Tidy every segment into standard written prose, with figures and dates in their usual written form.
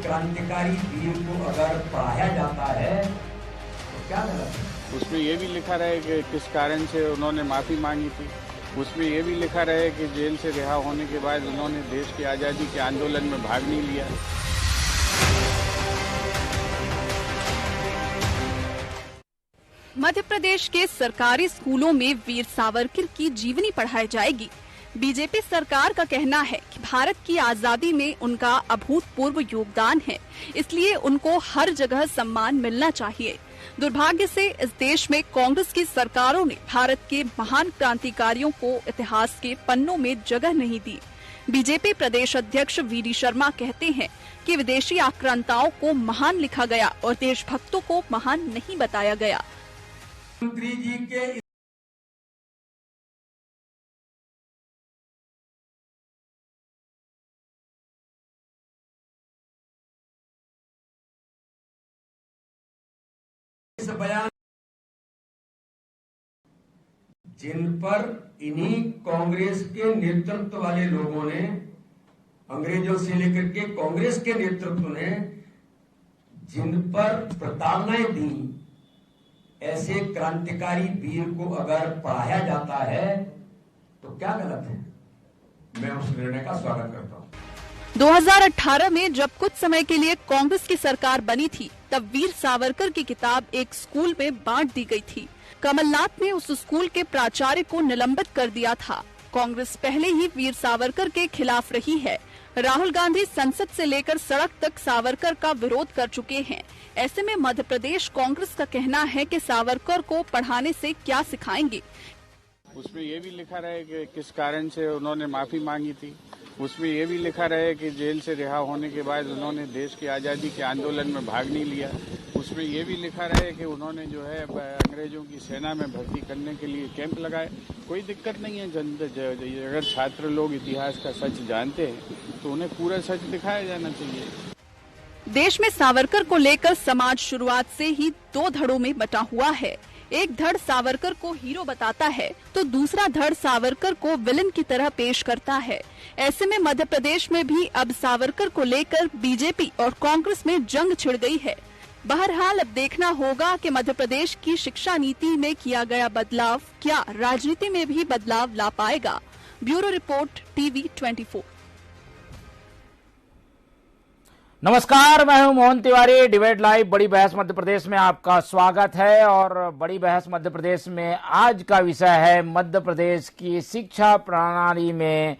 क्रांतिकारी वीर को अगर पढ़ाया जाता है तो क्या गलत है? उसमें ये भी लिखा रहे कि किस कारण से उन्होंने माफी मांगी थी। उसमें ये भी लिखा रहे कि जेल से रिहा होने के बाद उन्होंने देश की आज़ादी के आंदोलन में भाग नहीं लिया। मध्य प्रदेश के सरकारी स्कूलों में वीर सावरकर की जीवनी पढ़ाई जाएगी। बीजेपी सरकार का कहना है कि भारत की आजादी में उनका अभूतपूर्व योगदान है, इसलिए उनको हर जगह सम्मान मिलना चाहिए। दुर्भाग्य से इस देश में कांग्रेस की सरकारों ने भारत के महान क्रांतिकारियों को इतिहास के पन्नों में जगह नहीं दी। बीजेपी प्रदेश अध्यक्ष वीडी शर्मा कहते हैं कि विदेशी आक्रांताओं को महान लिखा गया और देशभक्तों को महान नहीं बताया गया। मंत्री जी के इस बयान जिन पर इन्हीं कांग्रेस के नेतृत्व वाले लोगों ने, अंग्रेजों से लेकर के कांग्रेस के नेतृत्व ने जिन पर प्रताड़नाएं दी, ऐसे क्रांतिकारी वीर को अगर पढ़ाया जाता है तो क्या गलत है? मैं उस निर्णय का स्वागत करता हूं। 2018 में जब कुछ समय के लिए कांग्रेस की सरकार बनी थी, तब वीर सावरकर की किताब एक स्कूल में बांट दी गई थी। कमलनाथ ने उस स्कूल के प्राचार्य को निलंबित कर दिया था। कांग्रेस पहले ही वीर सावरकर के खिलाफ रही है। राहुल गांधी संसद से लेकर सड़क तक सावरकर का विरोध कर चुके हैं। ऐसे में मध्य प्रदेश कांग्रेस का कहना है कि सावरकर को पढ़ाने से क्या सिखाएंगे। उसमें ये भी लिखा रहे कि किस कारण से उन्होंने माफी मांगी थी। उसमें ये भी लिखा रहे कि जेल से रिहा होने के बाद उन्होंने देश की आज़ादी के आंदोलन में भाग नहीं लिया। उसमें ये भी लिखा रहे कि उन्होंने जो है अंग्रेजों की सेना में भर्ती करने के लिए कैंप लगाए। कोई दिक्कत नहीं है। अगर छात्र लोग इतिहास का सच जानते हैं तो उन्हें पूरा सच दिखाया जाना चाहिए। देश में सावरकर को लेकर समाज शुरुआत से ही दो धड़ों में बटा हुआ है। एक धड़ सावरकर को हीरो बताता है तो दूसरा धड़ सावरकर को विलन की तरह पेश करता है। ऐसे में मध्य प्रदेश में भी अब सावरकर को लेकर बीजेपी और कांग्रेस में जंग छिड़ गई है। बहरहाल अब देखना होगा कि मध्य प्रदेश की शिक्षा नीति में किया गया बदलाव क्या राजनीति में भी बदलाव ला पाएगा। Bureau report, TV 24। नमस्कार, मैं हूं मोहन तिवारी। डिबेट लाइव बड़ी बहस मध्य प्रदेश में आपका स्वागत है। और बड़ी बहस मध्य प्रदेश में आज का विषय है मध्य प्रदेश की शिक्षा प्रणाली में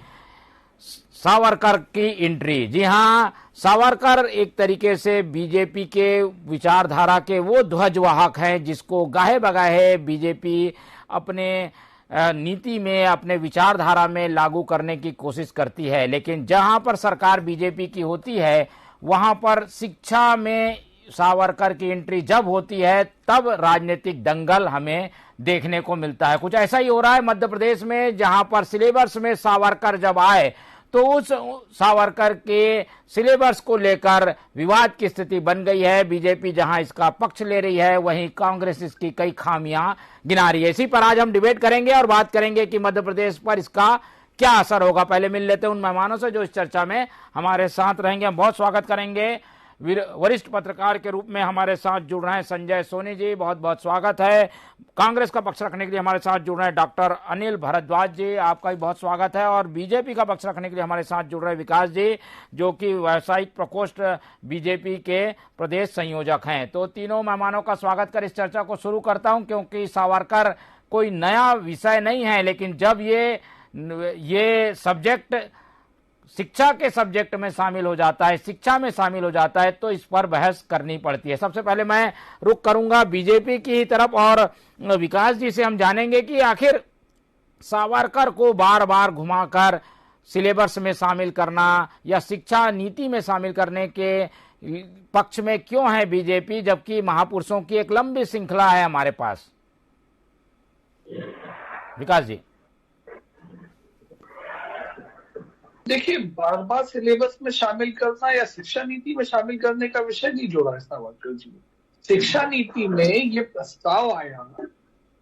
सावरकर की एंट्री। जी हां, सावरकर एक तरीके से बीजेपी के विचारधारा के वो ध्वजवाहक हैं जिसको गाहे बगाहे बीजेपी अपने नीति में, अपने विचारधारा में लागू करने की कोशिश करती है। लेकिन जहां पर सरकार बीजेपी की होती है वहां पर शिक्षा में सावरकर की एंट्री जब होती है तब राजनीतिक दंगल हमें देखने को मिलता है। कुछ ऐसा ही हो रहा है मध्य प्रदेश में, जहां पर सिलेबस में सावरकर जब आए तो उस सावरकर के सिलेबस को लेकर विवाद की स्थिति बन गई है। बीजेपी जहां इसका पक्ष ले रही है वहीं कांग्रेस इसकी कई खामियां गिना रही है। इसी पर आज हम डिबेट करेंगे और बात करेंगे कि मध्य प्रदेश पर इसका क्या असर होगा। पहले मिल लेते हैं उन मेहमानों से जो इस चर्चा में हमारे साथ रहेंगे। हम बहुत स्वागत करेंगे वरिष्ठ पत्रकार के रूप में हमारे साथ जुड़ रहे हैं संजय सोनी जी, बहुत बहुत स्वागत है। कांग्रेस का पक्ष रखने के लिए हमारे साथ जुड़ रहे हैं डॉक्टर अनिल भारद्वाज जी, आपका भी बहुत स्वागत है। और बीजेपी का पक्ष रखने के लिए हमारे साथ जुड़ रहे हैं विकास जी, जो कि व्यावसायिक प्रकोष्ठ बीजेपी के प्रदेश संयोजक हैं। तो तीनों मेहमानों का स्वागत कर इस चर्चा को शुरू करता हूं, क्योंकि सावरकर कोई नया विषय नहीं है, लेकिन जब ये सब्जेक्ट शिक्षा के सब्जेक्ट में शामिल हो जाता है, शिक्षा में शामिल हो जाता है, तो इस पर बहस करनी पड़ती है। सबसे पहले मैं रुख करूंगा बीजेपी की तरफ और विकास जी से हम जानेंगे कि आखिर सावरकर को बार बार घुमाकर सिलेबस में शामिल करना या शिक्षा नीति में शामिल करने के पक्ष में क्यों है बीजेपी, जबकि महापुरुषों की एक लंबी श्रृंखला है हमारे पास। विकास जी। देखिए, बार बार सिलेबस में शामिल करना या शिक्षा नीति में शामिल करने का विषय नहीं जोड़ा है सावरकर जी। शिक्षा नीति में ये प्रस्ताव आया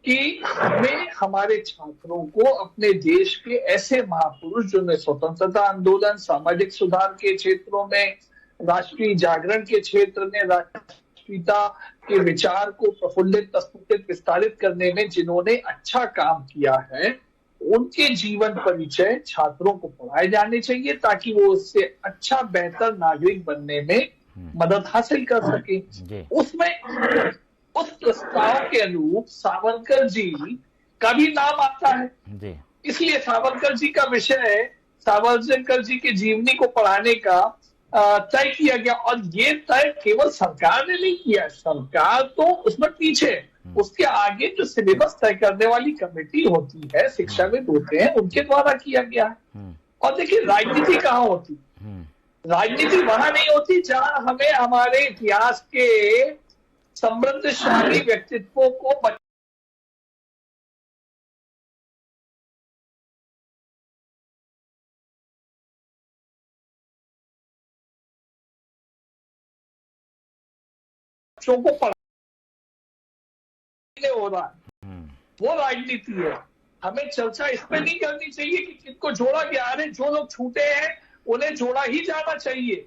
कि हमें हमारे छात्रों को अपने देश के ऐसे महापुरुष जिन्होंने स्वतंत्रता आंदोलन, सामाजिक सुधार के क्षेत्रों में राष्ट्रीय जागरण के क्षेत्र में राष्ट्रीयता के विचार को प्रफुल्लित, प्रस्फुटित, विस्तारित करने में जिन्होंने अच्छा काम किया है, उनके जीवन परिचय छात्रों को पढ़ाए जाने चाहिए ताकि वो उससे अच्छा बेहतर नागरिक बनने में मदद हासिल कर सके। उसमें उस प्रस्ताव के अनुरूप सावरकर जी का भी नाम आता है, इसलिए सावरकर जी का विषय, सावरकर जी की जीवनी को पढ़ाने का तय किया गया। और ये तय केवल सरकार ने नहीं किया, सरकार तो उसमें पीछे, उसके आगे जो सिलेबस तय करने वाली कमेटी होती है, शिक्षाविद होते हैं, उनके द्वारा किया गया है। और देखिए राजनीति कहाँ होती, राजनीति वहां नहीं होती जहां हमें हमारे इतिहास के समृद्धशाली व्यक्तित्वों को बच्चों को पढ़ाने हो रहा है, वो राजनीति है। हमें चर्चा इस पे नहीं करनी चाहिए कि किनको जोड़ा गया, अरे जो लोग छूटे हैं उन्हें जोड़ा ही जाना चाहिए।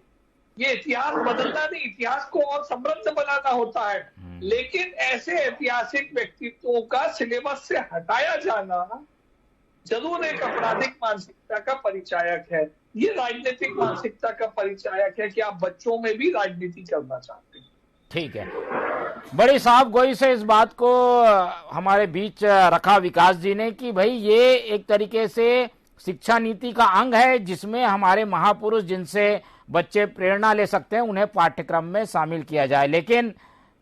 ये इतिहास बदलना नहीं, इतिहास को और समृद्ध बनाना होता है। लेकिन ऐसे ऐतिहासिक व्यक्तित्वों का सिलेबस से हटाया जाना जरूर एक आपराधिक मानसिकता का परिचायक है। ये राजनीतिक मानसिकता का परिचायक है कि आप बच्चों में भी राजनीति करना चाहते हैं। ठीक है, बड़ी साफ गोई से इस बात को हमारे बीच रखा विकास जी ने कि भाई ये एक तरीके से शिक्षा नीति का अंग है जिसमें हमारे महापुरुष जिनसे बच्चे प्रेरणा ले सकते हैं उन्हें पाठ्यक्रम में शामिल किया जाए। लेकिन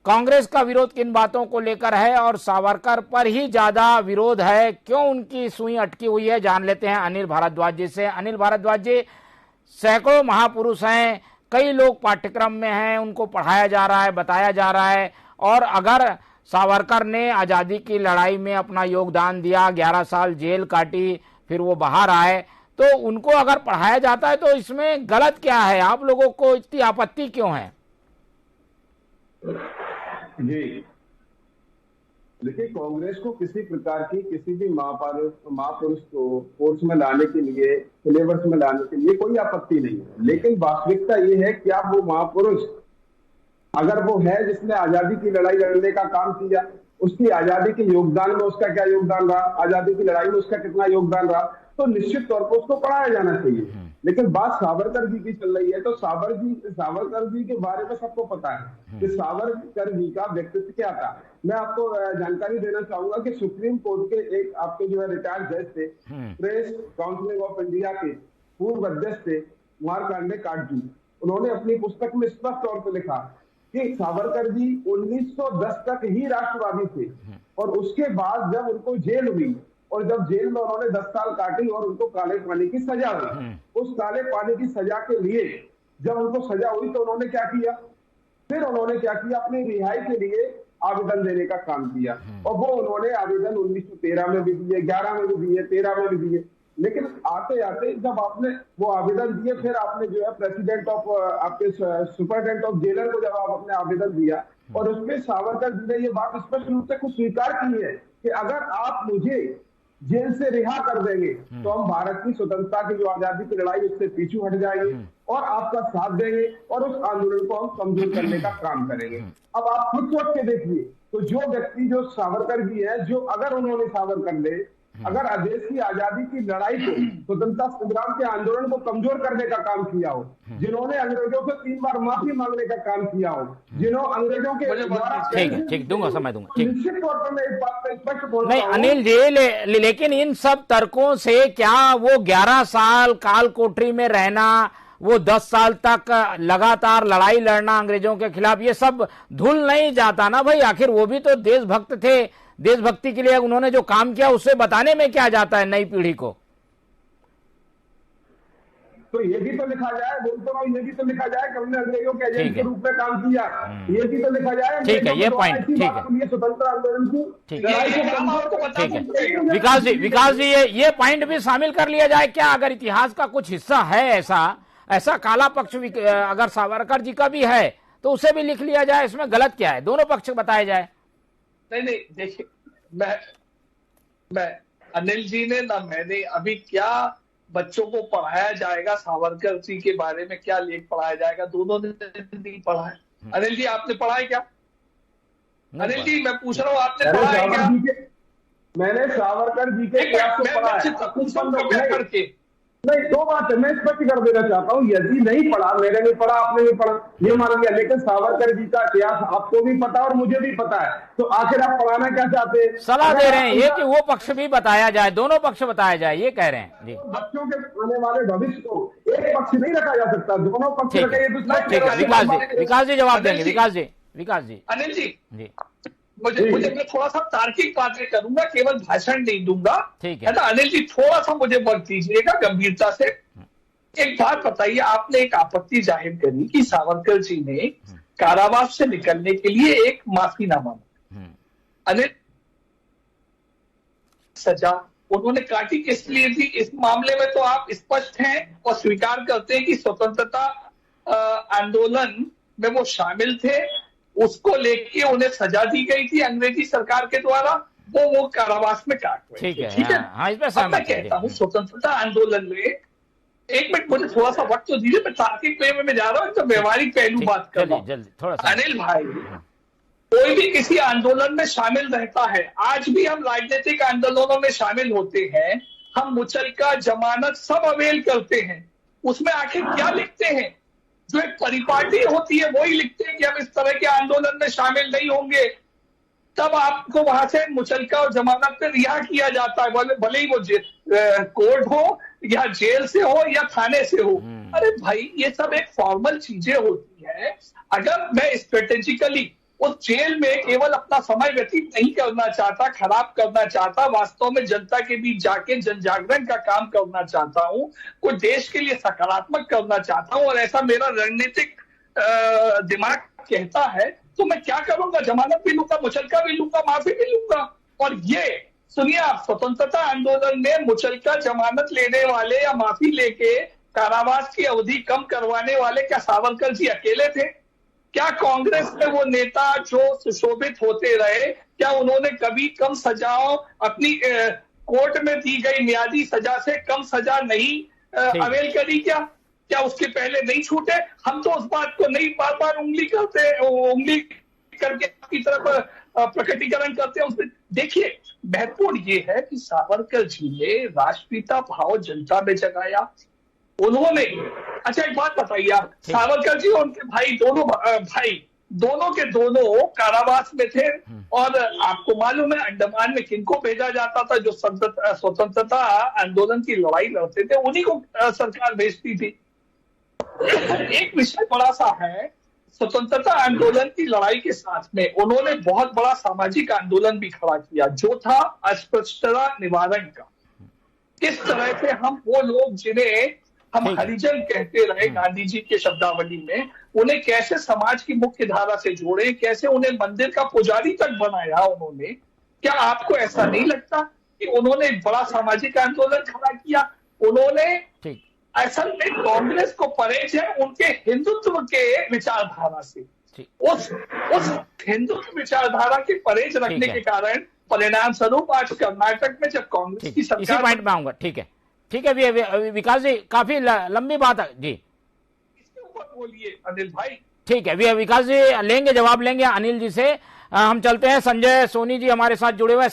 कांग्रेस का विरोध किन बातों को लेकर है और सावरकर पर ही ज्यादा विरोध है, क्यों उनकी सुई अटकी हुई है, जान लेते हैं अनिल भारद्वाज जी से। अनिल भारद्वाज जी, सैकड़ों महापुरुष हैं, कई लोग पाठ्यक्रम में हैं, उनको पढ़ाया जा रहा है, बताया जा रहा है, और अगर सावरकर ने आजादी की लड़ाई में अपना योगदान दिया, 11 साल जेल काटी, फिर वो बाहर आए, तो उनको अगर पढ़ाया जाता है तो इसमें गलत क्या है? आप लोगों को इतनी आपत्ति क्यों है? जी देखिए, कांग्रेस को किसी प्रकार की किसी भी महापुरुष को कोर्स में लाने के लिए, सिलेबस में लाने के लिए कोई आपत्ति नहीं है। लेकिन वास्तविकता ये है कि आप वो महापुरुष अगर वो है जिसने आजादी की लड़ाई लड़ने का काम किया, उसकी आजादी के योगदान में उसका क्या योगदान रहा, आजादी की लड़ाई में उसका कितना योगदान रहा, तो निश्चित तौर पर उसको पढ़ाया जाना चाहिए। लेकिन बात सावरकर जी की चल रही है, तो सावरकर जी के बारे में सबको पता है कि सावरकर जी का व्यक्तित्व क्या था। मैं आपको जानकारी देना चाहूंगा कि सुप्रीम कोर्ट के एक आपके जो है रिटायर्ड जज थे, प्रेस काउंसिल ऑफ इंडिया के पूर्व अध्यक्ष थे मार्कंडे काटजू, उन्होंने अपनी पुस्तक में स्पष्ट तौर पर लिखा कि सावरकर जी 1910 तक ही राष्ट्रवादी थे, और उसके बाद जब उनको जेल हुई और जब जेल में उन्होंने 10 साल काटी और उनको काले पानी की सजा हुई, उस काले पानी की सजा के लिए जब उनको सजा हुई तो उन्होंने क्या किया, फिर उन्होंने क्या किया, अपनी रिहाई के लिए आवेदन देने का काम किया। और वो उन्होंने आवेदन 1913 में भी दिए, 11 में भी दिए, 13 में भी दिए। लेकिन आते आते जब आपने वो आवेदन दिए, फिर आपने जो है प्रेसिडेंट ऑफ आपके सुपरिटेंडेंट ऑफ जेलर को जब आप अपने आवेदन दिया, और उसमें सावरकर जी ने ये बात स्पष्ट रूप से खुद स्वीकार की है कि अगर आप मुझे जेल से रिहा कर देंगे तो हम भारत की स्वतंत्रता की जो आजादी की लड़ाई उससे पीछू हट जाएंगे और आपका साथ देंगे और उस आंदोलन को हम कमजोर करने का काम करेंगे। अब आप खुद सोच के देखिए, तो जो व्यक्ति जो सावरकर जी है, जो अगर उन्होंने सावरकर ने अगर देश की आजादी की लड़ाई को, स्वतंत्रता संग्राम के आंदोलन को कमजोर करने का काम किया हो, जिन्होंने अंग्रेजों से 3 बार माफी मांगने का काम किया हो, जिन्होंने अंग्रेजों के द्वारा, ठीक दूंगा, समय दूंगा, निश्चित तौर पर मैं एक बात पर स्पष्ट बोल नहीं अनिल जी, लेकिन इन सब तर्कों से क्या वो 11 साल काल कोठरी में रहना, वो 10 साल तक लगातार लड़ाई लड़ना अंग्रेजों के खिलाफ, ये सब धुल नहीं जाता ना भाई? आखिर वो भी तो देशभक्त थे, देशभक्ति के लिए उन्होंने जो काम किया उससे बताने में क्या जाता है नई पीढ़ी को? तो ये भी तो लिखा जाए, बोलता हूँ, ये भी तो लिखा जाए कि हमने अंग्रेजों के एजेंट के रूप में काम किया, ये भी तो लिखा जाए। ठीक है, ये पॉइंट ठीक है, स्वतंत्रता आंदोलन की, ठीक है। विकास जी ये पॉइंट भी शामिल कर लिया जाए क्या? अगर इतिहास का कुछ हिस्सा है ऐसा काला पक्ष अगर सावरकर जी का भी है तो उसे भी लिख लिया जाए, इसमें गलत क्या है? दोनों पक्ष बताए जाए। नहीं देखिए, मैं अनिल जी ने ना मैंने अभी क्या बच्चों को पढ़ाया जाएगा, सावरकर जी के बारे में क्या लेख पढ़ाया जाएगा, दोनों ने नहीं पढ़ा है। अनिल जी आपने पढ़ा है क्या? अनिल जी मैं पूछ रहा हूँ, आपने पढ़ा है क्या? मैंने सावरकर जी के इतिहास को पढ़ा है करके नहीं, दो बात है, मैं स्पष्ट कर देना चाहता हूँ, यदि नहीं पढ़ा, मैंने नहीं पढ़ा, आपने नहीं पढ़ा, ये मान लिया, लेकिन सावरकर जी का इतिहास आपको भी पता और मुझे भी पता है, तो आखिर आप पढ़ाना क्या चाहते हैं? सलाह दे रहे हैं ये कि वो पक्ष भी बताया जाए, दोनों पक्ष बताया जाए, ये कह रहे हैं जी। बच्चों के आने वाले भविष्य को एक पक्ष नहीं रखा जा सकता, दोनों पक्ष रखे। ठीक है, विकास जी जवाब देंगे। विकास जी अनिल जी मुझे मैं थोड़ा सा तार्किक बातें करूंगा, केवल भाषण नहीं दूंगा, है ना? अनिल जी थोड़ा सा मुझे वक्त दीजिएगा गंभीरता से। एक बात बताइए, आपने एक आपत्ति जाहिर करी कि सावरकर जी ने कारावास से निकलने के लिए एक माफीनामा मांगा। अनिल, सजा उन्होंने काटी किस लिए थी? इस मामले में तो आप स्पष्ट हैं और स्वीकार करते हैं कि स्वतंत्रता आंदोलन में वो शामिल थे, उसको लेके उन्हें सजा दी गई थी अंग्रेजी सरकार के द्वारा, वो कारावास में काट हुए। ठीक है। अब मैं कहता हूँ स्वतंत्रता आंदोलन में, एक मिनट मुझे थोड़ा सा वक्त तो दीजिए, मैं तार्किक वे में जा रहा हूँ, तो व्यवहारिक पहलू बात कर रहा हूँ। अनिल भाई, कोई भी किसी आंदोलन में शामिल रहता है, आज भी हम राजनीतिक आंदोलनों में शामिल होते हैं, हम मुचलका, जमानत सब अवेल करते हैं, उसमें आखिर क्या लिखते हैं? जो एक परिपाटी होती है वही लिखते हैं कि हम इस तरह के आंदोलन में शामिल नहीं होंगे, तब आपको वहां से मुचलका और जमानत पे रिहा किया जाता है, भले ही वो कोर्ट हो या जेल से हो या थाने से हो। अरे भाई, ये सब एक फॉर्मल चीजें होती है। अगर मैं स्ट्रेटेजिकली उस जेल में केवल अपना समय व्यतीत नहीं करना चाहता, खराब करना चाहता, वास्तव में जनता के बीच जाके जन जागरण का काम करना चाहता हूं, कोई देश के लिए सकारात्मक करना चाहता हूं और ऐसा मेरा रणनीतिक दिमाग कहता है, तो मैं क्या करूंगा? जमानत भी लूंगा, मुचलका भी लूंगा, माफी भी लूंगा। और ये सुनिए आप, स्वतंत्रता आंदोलन में मुचलका, जमानत लेने वाले या माफी लेके कारावास की अवधि कम करवाने वाले क्या सावरकर जी अकेले थे? क्या कांग्रेस में वो नेता जो सुशोभित होते रहे, क्या उन्होंने कभी कम सजाओं, अपनी कोर्ट में दी गई मियादी सजा से कम सजा नहीं अवेल करी? क्या उसके पहले नहीं छूटे? हम तो उस बात को नहीं बार बार उंगली करके आपकी तरफ प्रकटीकरण करते हैं। उसमें देखिए, महत्वपूर्ण ये है कि सावरकर जी ने राष्ट्रपिता भाव जनता में जगाया। उन्होंने, अच्छा एक बात बताइए आप, सावरकर जी और उनके भाई दोनों के दोनों कारावास में थे, और आपको मालूम है अंडमान में किनको भेजा जाता था? जो स्वतंत्रता आंदोलन की लड़ाई लड़ते थे, उन्हीं को सरकार भेजती थी। एक विषय बड़ा सा है, स्वतंत्रता आंदोलन की लड़ाई के साथ में उन्होंने बहुत बड़ा सामाजिक आंदोलन भी खड़ा किया, जो था अस्पृश्यता निवारण का। किस तरह से हम वो लोग जिन्हें हम हरिजन कहते रहे गांधी जी के शब्दावली में, उन्हें कैसे समाज की मुख्य धारा से जोड़े, कैसे उन्हें मंदिर का पुजारी तक बनाया उन्होंने। क्या आपको ऐसा नहीं लगता कि उन्होंने एक बड़ा सामाजिक आंदोलन खड़ा किया? उन्होंने असल में कांग्रेस को परहेज है उनके हिंदुत्व के विचारधारा से, उस हिंदुत्व विचारधारा के परहेज रखने के कारण परिणाम स्वरूप आज कर्नाटक में जब कांग्रेस की सरकार, इसी पॉइंट में आऊंगा। ठीक है विकास जी, काफी लंबी बात है जी, इसके ऊपर बोलिए अनिल भाई। ठीक है, विकास जी लेंगे, जवाब लेंगे अनिल जी से। हम चलते हैं, संजय सोनी जी हमारे साथ जुड़े हुए हैं।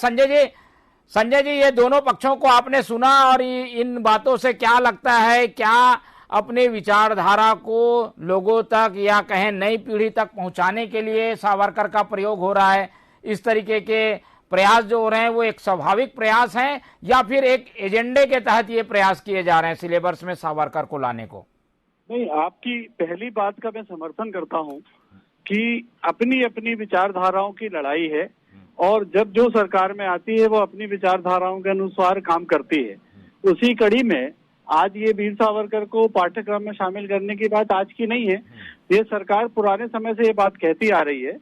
संजय जी, ये दोनों पक्षों को आपने सुना और इन बातों से क्या लगता है, क्या अपने विचारधारा को लोगों तक या कहें नई पीढ़ी तक पहुंचाने के लिए सावरकर का प्रयोग हो रहा है? इस तरीके के प्रयास जो हो रहे हैं वो एक स्वाभाविक प्रयास हैं या फिर एक एजेंडे के तहत ये प्रयास किए जा रहे हैं सिलेबस में सावरकर को लाने को? नहीं, आपकी पहली बात का मैं समर्थन करता हूं कि अपनी अपनी विचारधाराओं की लड़ाई है, और जब जो सरकार में आती है वो अपनी विचारधाराओं के अनुसार काम करती है। उसी कड़ी में आज ये वीर सावरकर को पाठ्यक्रम में शामिल करने की बात आज की नहीं है। ये सरकार पुराने समय से ये बात कहती आ रही है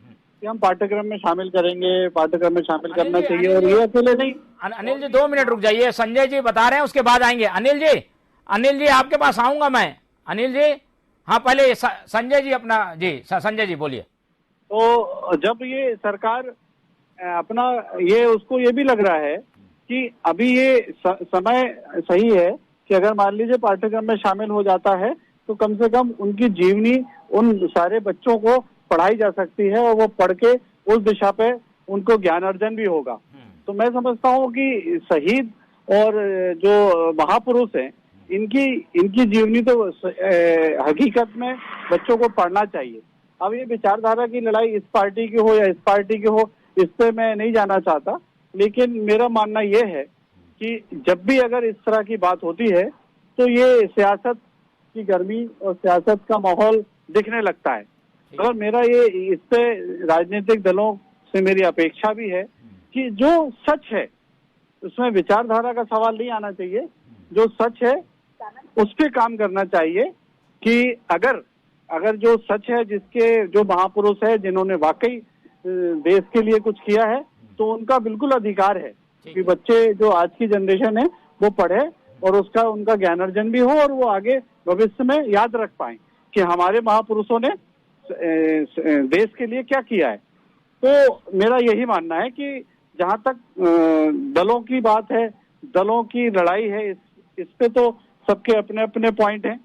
कि हम पाठ्यक्रम में शामिल करेंगे, पाठ्यक्रम में शामिल करना चाहिए, और ये अकेले नहीं। अनिल जी 2 मिनट रुक जाइए, संजय जी बता रहे हैं, उसके बाद आएंगे। अनिल जी आपके पास आऊंगा मैं। अनिल जी, हाँ पहले संजय जी अपना, जी संजय जी बोलिए। तो जब ये सरकार अपना उसको ये भी लग रहा है कि अभी ये समय सही है कि अगर मान लीजिए पाठ्यक्रम में शामिल हो जाता है तो कम से कम उनकी जीवनी उन सारे बच्चों को पढ़ाई जा सकती है और वो पढ़ के उस दिशा पे उनको ज्ञान अर्जन भी होगा। तो मैं समझता हूँ कि शहीद और जो महापुरुष हैं इनकी जीवनी तो हकीकत में बच्चों को पढ़ना चाहिए। अब ये विचारधारा की लड़ाई इस पार्टी की हो या इस पार्टी की हो, इस पे मैं नहीं जाना चाहता, लेकिन मेरा मानना ये है कि जब भी अगर इस तरह की बात होती है तो ये सियासत की गर्मी और सियासत का माहौल दिखने लगता है। और मेरा ये इस पे राजनीतिक दलों से मेरी अपेक्षा भी है कि जो सच है उसमें विचारधारा का सवाल नहीं आना चाहिए, जो सच है उस पे काम करना चाहिए कि अगर जो सच है, जिसके जो महापुरुष है जिन्होंने वाकई देश के लिए कुछ किया है, तो उनका बिल्कुल अधिकार है कि बच्चे जो आज की जनरेशन है वो पढ़े और उसका उनका ज्ञान अर्जन भी हो और वो आगे भविष्य में याद रख पाए कि हमारे महापुरुषों ने देश के लिए क्या किया है। तो मेरा यही मानना है कि जहां तक दलों की बात है, दलों की लड़ाई है, इस पे तो सबके अपने अपने पॉइंट हैं,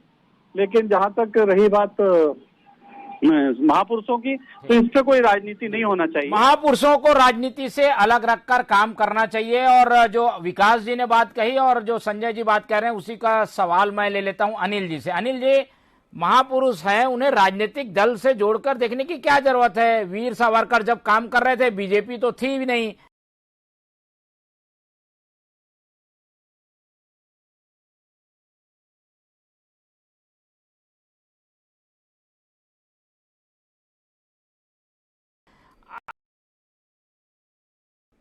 लेकिन जहां तक रही बात महापुरुषों की, तो इस पे कोई राजनीति नहीं होना चाहिए। महापुरुषों को राजनीति से अलग रखकर काम करना चाहिए। और जो विकास जी ने बात कही और जो संजय जी बात कह रहे हैं, उसी का सवाल मैं ले लेता हूं अनिल जी से। अनिल जी, महापुरुष हैं, उन्हें राजनीतिक दल से जोड़कर देखने की क्या जरूरत है? वीर सावरकर जब काम कर रहे थे बीजेपी तो थी भी नहीं।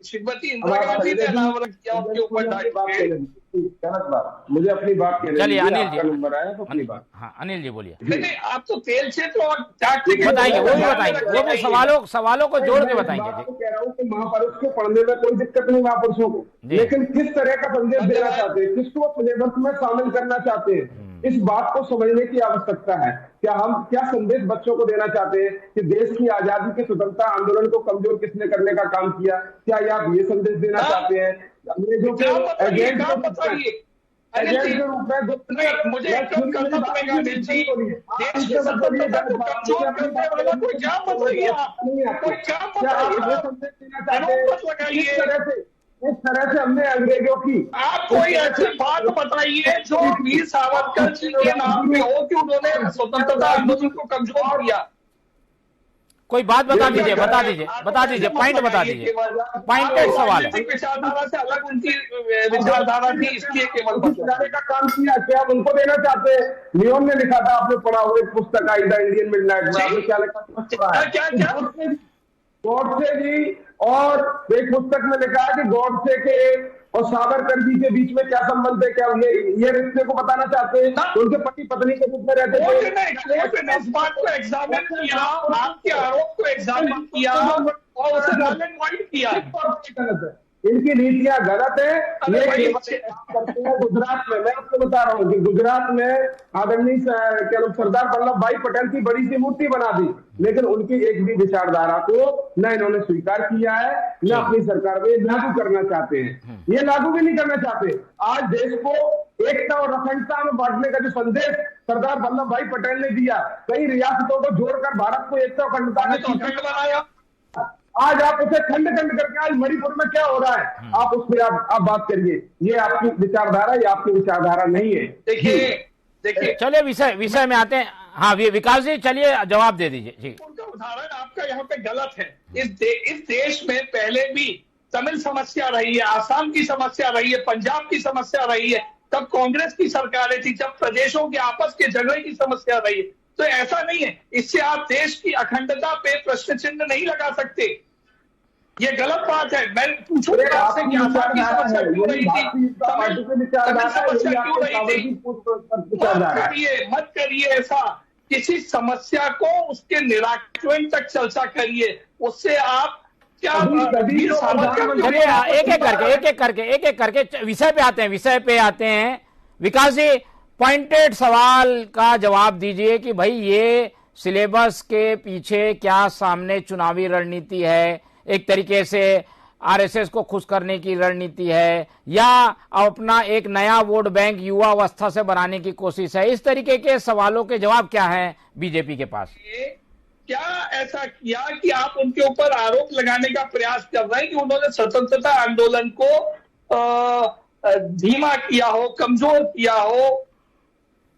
श्रीमती इंदिरा गांधी ने नाम रख दिया उनके ऊपर गलत बात। मुझे अपनी बात कहने चलिए अनिल जी, नंबर आया तो अपनी बात। हाँ अनिल जी बोलिए। नहीं, आप तो तेल क्षेत्र और बताइए, वो भी बताइए, वो सवालों को जोड़ के बताएंगे। कह रहा हूँ कि महापुरुष को पढ़ने में कोई दिक्कत नहीं महापुरुषों को, लेकिन किस तरह का संदेश देना चाहते हैं, किसको सिलेबस में शामिल करना चाहते हैं, इस बात को समझने की आवश्यकता है। क्या संदेश बच्चों को देना चाहते हैं कि देश की आजादी के स्वतंत्रता आंदोलन को कमजोर किसने करने का काम किया? क्या आप ये संदेश देना चाहते हैं अंग्रेजों के एजेंट के रूप में? मुझे करना पड़ेगा अनिल जी, देश के स्वतंत्रता को कमजोर करने वाला कोई क्या बताइए, कोई क्या बताइए, इस तरह से हमने अंग्रेजों की आप कोई ऐसी बात बताइए जो वीर सावरकर जी के नाम पे हो कि उन्होंने स्वतंत्रता आंदोलन को कमजोर किया। कोई बात बता दीजिए, पॉइंट बता दीजिए, पॉइंटेड सवाल है। विचारधारा से अलग उनकी विचारधारा थी, इसलिए केवल का काम किया। क्या आप उनको देना चाहते हैं? लियोन ने लिखा था, आपने पढ़ा हो एक पुस्तक आई द इंडियन मिडनाइट में, आपने क्या लिखा? गॉडसे जी, और एक पुस्तक में लिखा है कि गॉडसे के और सावरकर जी के बीच में क्या संबंध है? क्या ये रिश्ते को बताना चाहते हैं? उनके पति पत्नी के रूप में रहते थे। इस बात को एग्जामिन किया, आपके आरोप को एग्जामिन किया और उसे नल एंड वॉइड किया। गलत है, इनकी नीतियां गलत है। ये करते हैं गुजरात में। मैं आपको बता रहा हूँ कि गुजरात में आदरणीय सरदार वल्लभ भाई पटेल की बड़ी सी मूर्ति बना दी, लेकिन उनकी एक भी विचारधारा को न इन्होंने स्वीकार किया है, न अपनी सरकार में लागू करना चाहते हैं। ये लागू भी नहीं करना चाहते। आज देश को एकता और अखंडता में बांटने का जो संदेश सरदार वल्लभ भाई पटेल ने दिया, कई रियासतों को जोड़कर भारत को एकता और अखंडता में खंड बनाया। आज आप उसे खंड करके, आज मणिपुर में क्या हो रहा है, आप उस पर आप बात करिए। ये आपकी विचारधारा, ये आपकी विचारधारा नहीं है। देखिए चलिए विषय में आते हैं। हाँ विकास जी, चलिए जवाब दे दीजिए जी। उनका उदाहरण आपका यहाँ पे गलत है। इस देश में पहले भी तमिल समस्या रही है, आसाम की समस्या रही है, पंजाब की समस्या रही है, तब कांग्रेस की सरकारें थी, जब प्रदेशों के आपस के झगड़े की समस्या रही है। तो ऐसा नहीं है, इससे आप देश की अखंडता पे प्रश्न चिन्ह नहीं लगा सकते। ये गलत बात है। मैं पूछूंगा आपसे कि आसाम की समस्या क्यों रही थी, तमिल समस्या क्यों रही थी? मत करिए ऐसा। किसी समस्या को उसके निराकरण तक चर्चा करिए, उससे आप क्या एक एक करके विषय पे आते हैं। विकास जी, पॉइंटेड सवाल का जवाब दीजिए कि भाई ये सिलेबस के पीछे क्या सामने चुनावी रणनीति है? एक तरीके से आरएसएस को खुश करने की रणनीति है या अपना एक नया वोट बैंक युवा अवस्था से बनाने की कोशिश है? इस तरीके के सवालों के जवाब क्या हैं बीजेपी के पास? क्या ऐसा किया कि आप उनके ऊपर आरोप लगाने का प्रयास कर रहे हैं कि उन्होंने स्वतंत्रता आंदोलन को धीमा किया हो, कमजोर किया हो?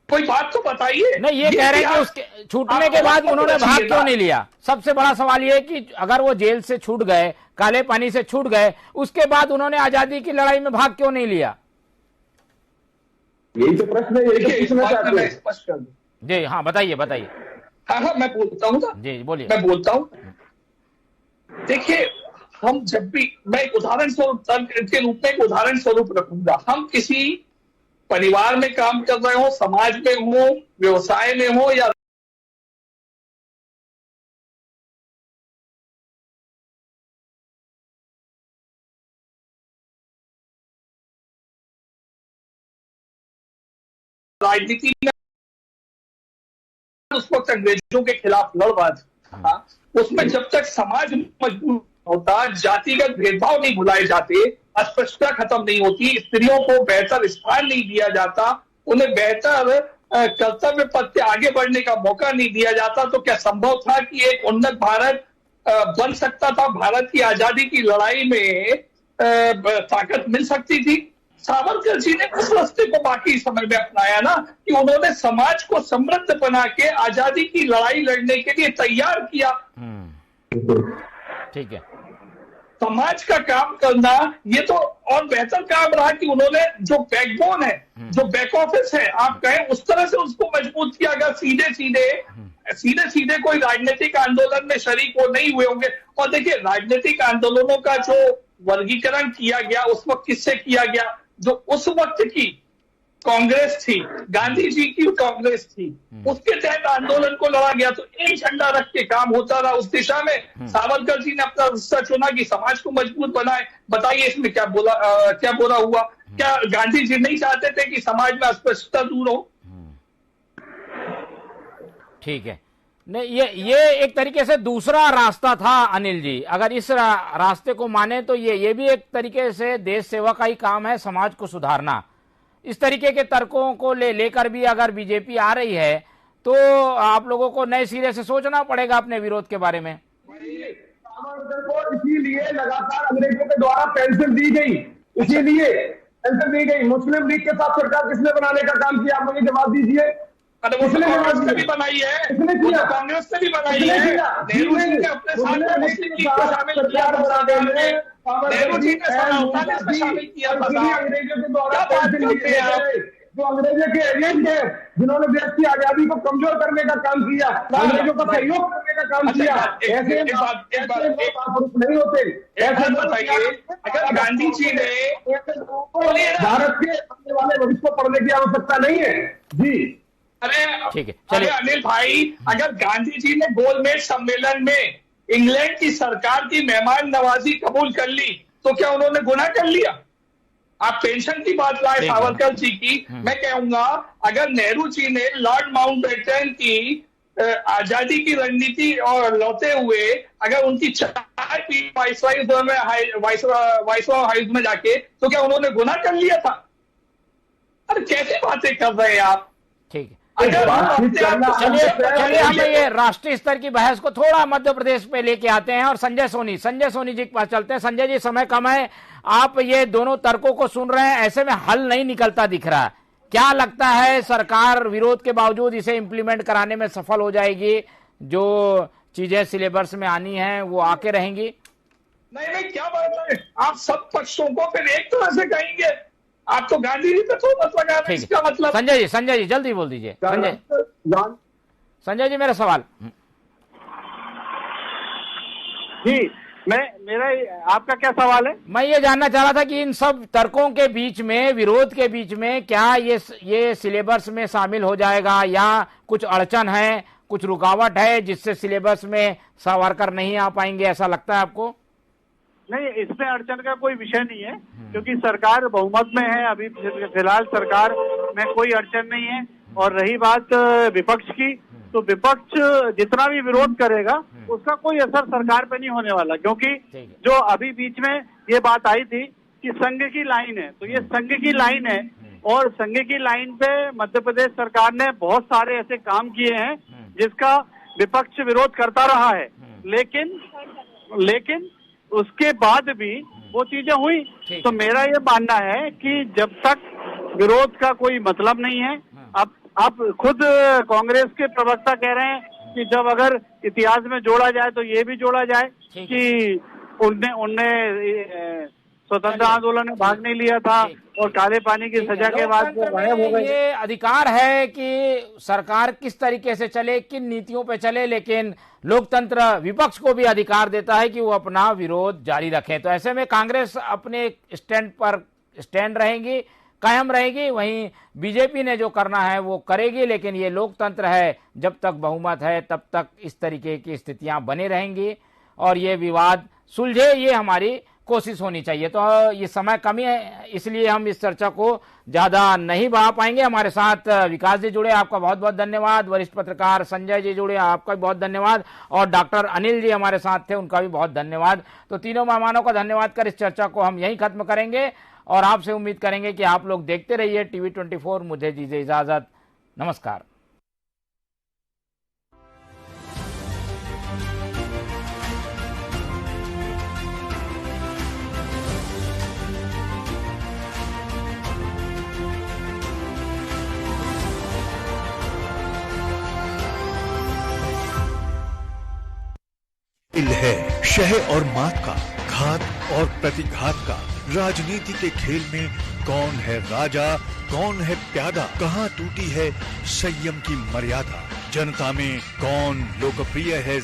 कोई बात तो बताइए। नहीं, ये कह रहे हैं कि उसके छूटने के बाद उन्होंने भाग क्यों नहीं लिया? सबसे बड़ा सवाल ये है कि अगर वो जेल से छूट गए, काले पानी से छूट गए, उसके बाद उन्होंने आजादी की लड़ाई में भाग क्यों नहीं लिया? यही तो प्रश्न है, यही तो पूछना चाहते हैं। स्पष्ट कर दूं। जी हाँ, बताइए बताइए। हाँ, मैं बोलता हूँ ना। जी बोलिए। मैं बोलता हूँ, देखिए, हम जब भी, मैं एक उदाहरण स्वरूप के रूप में एक उदाहरण स्वरूप रखूंगा। हम किसी परिवार में काम कर रहे हो, समाज में हो, व्यवसाय में हो या राजनीति में, उस वक्त अंग्रेजों के खिलाफ लड़ रहा था, उसमें जब तक समाज मजबूत होता, जातिगत भेदभाव नहीं भुलाए जाते, अस्पृश्यता खत्म नहीं होती, स्त्रियों को बेहतर स्थान नहीं दिया जाता, उन्हें बेहतर कर्तव्य पथ पे आगे बढ़ने का मौका नहीं दिया जाता, तो क्या संभव था कि एक उन्नत भारत बन सकता था? भारत की आजादी की लड़ाई में ताकत मिल सकती थी। सावरकर जी ने उस रास्ते को बाकी समय में अपनाया ना, कि उन्होंने समाज को समृद्ध बना के आजादी की लड़ाई लड़ने के लिए तैयार किया। ठीक है। समाज का काम करना ये तो और बेहतर काम रहा कि उन्होंने जो बैकबोन है, जो बैक ऑफिस है, आप कहें, उस तरह से उसको मजबूत किया। अगर सीधे सीधे कोई राजनीतिक आंदोलन में शरीक हो नहीं हुए होंगे। और देखिए, राजनीतिक आंदोलनों का जो वर्गीकरण किया गया उस वक्त किससे किया गया? जो उस वक्त की कांग्रेस थी, गांधी जी की कांग्रेस थी, उसके तहत आंदोलन को लड़ा गया। तो एक झंडा रख के काम होता रहा उस दिशा में। सावरकर जी ने अपना रास्ता चुना कि समाज को मजबूत बनाए। बताइए इसमें क्या बुरा हुआ? क्या गांधी जी नहीं चाहते थे कि समाज में अस्पृश्यता दूर हो? ठीक है। नहीं, ये एक तरीके से दूसरा रास्ता था अनिल जी। अगर इस रास्ते को माने तो ये भी एक तरीके से देश सेवा का ही काम है, समाज को सुधारना। इस तरीके के तर्कों को लेकर भी अगर बीजेपी आ रही है तो आप लोगों को नए सिरे से सोचना पड़ेगा अपने विरोध के बारे में। सावरकर को इसीलिए लगातार अंग्रेजों के द्वारा पेंशन दी गई, इसीलिए पेंशन दी गई। मुस्लिम लीग के साथ सरकार किसने बनाने का काम किया? आप मुझे जवाब दीजिए। कांग्रेस ने भी बनाई है, कांग्रेस ने भी बनाई है। नेहरू जी ने अपने साथ मुस्लिम लीग को शामिल किया, नेहरू जी ने 1948 में शामिल किया था। अंग्रेजों के द्वारा जो अंग्रेजों के एजेंट है, जिन्होंने देश की आजादी को कमजोर करने का काम किया, अंग्रेजों का सहयोग करने का काम किया, ऐसे नहीं होते। ऐसा बताइए, अगर गांधी जी ने भारत के आने वाले भविष्य को पढ़ने की आवश्यकता नहीं है जी। अरे अनिल भाई, अगर गांधी जी ने गोलमेज सम्मेलन में इंग्लैंड की सरकार की मेहमान नवाजी कबूल कर ली, तो क्या उन्होंने गुनाह कर लिया? आप पेंशन की बात लाए सावरकर जी की, मैं कहूंगा अगर नेहरू जी ने लॉर्ड माउंटबेटन की आजादी की रणनीति और लौटे हुए अगर उनकी चाय पी वाइसरॉय हाउस में जाके, तो क्या उन्होंने गुनाह कर लिया था? अरे कैसी बातें कर रहे हैं आप? ठीक है, चलिए हम ये राष्ट्रीय स्तर की बहस को थोड़ा मध्य प्रदेश पे लेके आते हैं और संजय सोनी जी के पास चलते हैं। संजय जी, समय कम है, आप ये दोनों तर्कों को सुन रहे हैं, ऐसे में हल नहीं निकलता दिख रहा है। क्या लगता है, सरकार विरोध के बावजूद इसे इम्प्लीमेंट कराने में सफल हो जाएगी? जो चीजें सिलेबस में आनी है वो आके रहेंगी? नहीं, क्या बात है, आप सब पक्षों को फिर एक तरह से कहेंगे। आप तो गांधी जी पे तो मत लगा रहे, इसका मतलब। संजय जी जल्दी बोल दीजिए। संजय जी, मेरा सवाल जी, मेरा आपका क्या सवाल है? मैं ये जानना चाह रहा था कि इन सब तर्कों के बीच में, विरोध के बीच में, क्या ये सिलेबस में शामिल हो जाएगा या कुछ अड़चन है, कुछ रुकावट है जिससे सिलेबस में सावरकर नहीं आ पाएंगे, ऐसा लगता है आपको? नहीं, इसमें अड़चन का कोई विषय नहीं है, क्योंकि सरकार बहुमत में है। अभी फिलहाल सरकार में कोई अड़चन नहीं है। और रही बात विपक्ष की, तो विपक्ष जितना भी विरोध करेगा उसका कोई असर सरकार पे नहीं होने वाला, क्योंकि ठीक है। जो अभी बीच में ये बात आई थी कि संघ की लाइन है, तो ये संघ की लाइन है और संघ की लाइन पे मध्य प्रदेश सरकार ने बहुत सारे ऐसे काम किए हैं जिसका विपक्ष विरोध करता रहा है, लेकिन उसके बाद भी वो चीजें हुई। तो मेरा ये मानना है कि जब तक विरोध का कोई मतलब नहीं है, अब खुद कांग्रेस के प्रवक्ता कह रहे हैं कि जब अगर इतिहास में जोड़ा जाए तो ये भी जोड़ा जाए कि उनने स्वतंत्र आंदोलन में भाग नहीं लिया था और काले पानी की सजा के बाद वो गायब हो गए। ये अधिकार है कि सरकार किस तरीके से चले, किन नीतियों पे चले, लेकिन लोकतंत्र विपक्ष को भी अधिकार देता है कि वो अपना विरोध जारी रखे। तो ऐसे में कांग्रेस अपने स्टैंड पर स्टैंड रहेगी, कायम रहेगी, वहीं बीजेपी ने जो करना है वो करेगी। लेकिन ये लोकतंत्र है, जब तक बहुमत है तब तक इस तरीके की स्थितियां बनी रहेंगी और ये विवाद सुलझे, ये हमारी कोशिश होनी चाहिए। तो ये समय कमी है, इसलिए हम इस चर्चा को ज्यादा नहीं बढ़ा पाएंगे। हमारे साथ विकास जी जुड़े, आपका बहुत बहुत धन्यवाद। वरिष्ठ पत्रकार संजय जी जुड़े, आपका भी बहुत धन्यवाद। और डॉक्टर अनिल जी हमारे साथ थे, उनका भी बहुत धन्यवाद। तो तीनों मेहमानों का धन्यवाद कर इस चर्चा को हम यहीं खत्म करेंगे और आपसे उम्मीद करेंगे कि आप लोग देखते रहिए टीवी 24। मुझे दीजिए इजाजत, नमस्कार। खेल है शह और मात का, घात और प्रतिघात का। राजनीति के खेल में कौन है राजा, कौन है प्यादा, कहां टूटी है संयम की मर्यादा, जनता में कौन लोकप्रिय है